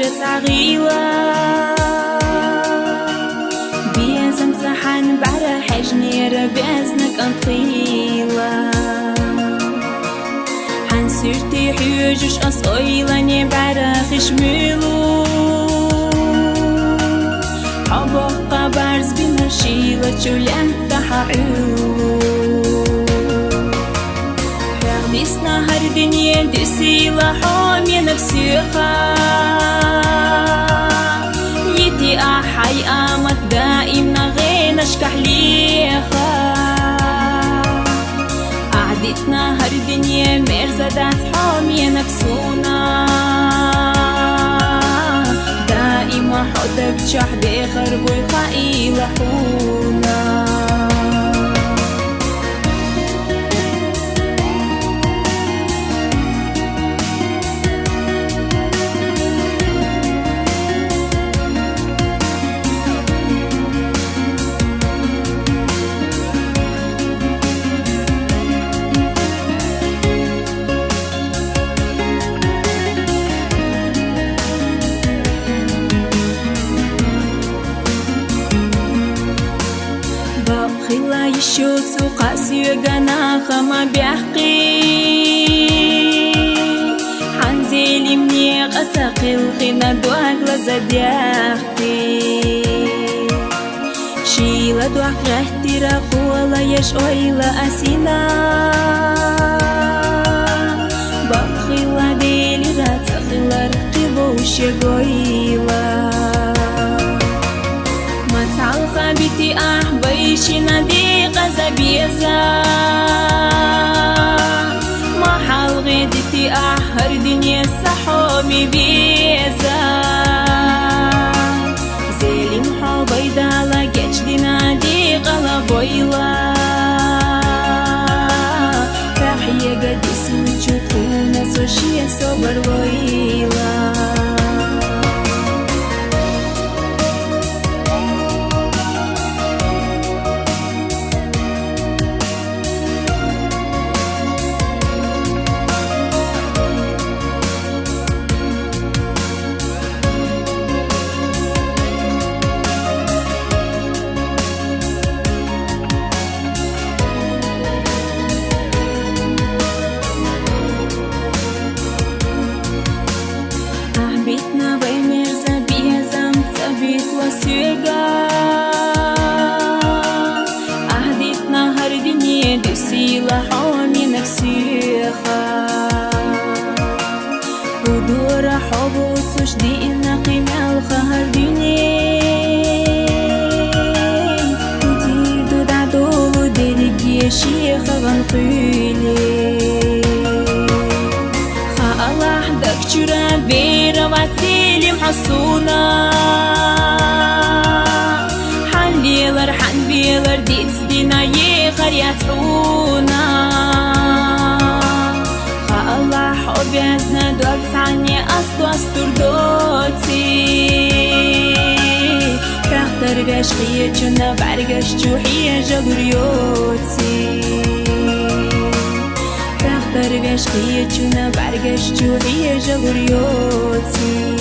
جت عغيلة بيزم صحن بعرى حجنير بأزنك أنطيلة حن سرتي حيوجش أصيلة نبعرى خشميلو حبق بارز بمشيلة شولان تحعيلو ديسنا هر دنيا دسيلة حامي نفسيخا يدي أحي آمت دائما غينش كحليخا قعدتنا هر دنيا مرزدات حامي نفسونا دائما حدك شحد خربوي خائل حونا خلا يشوت وقاسي وقنا خما بيحقي حنزيلي مني قساقي الخينا دواك لزدياختي شيلا دواك رحتي راقولا يش اويلا أسينا بخلا ديلي راتsa خلا رقي بوشي قويلا تعلقا بيتي أحبيشنا دي قزبيزا ما حلغي ديتي أحر دنيا السحومي بيزا زيلي محوبي دالا جيش دينا دي غلبويلا فحية قد سوچوكونا سوشيا صبر ويلا بيتنا بيمرزا بيزم تبيت وسيقا أهديتنا هر دنيا دوسيلة حوامي نفسيخا ودور حب وصوش دي إنا قيمة الخهر دنيا ودير دود عدو وديرك يا شيخة غنقيلي الله حدك جرا بيرا وسيلي محصونا حن بيلر حن بيلر ديت سدينا يخر يسعونا خا الله حب يزنا دوت عني أسطو أسطور دوتي كاختر بشقية جنا برقش جوحية جغريوتي تربيش قيتشونا برقش جوعية جغريوتي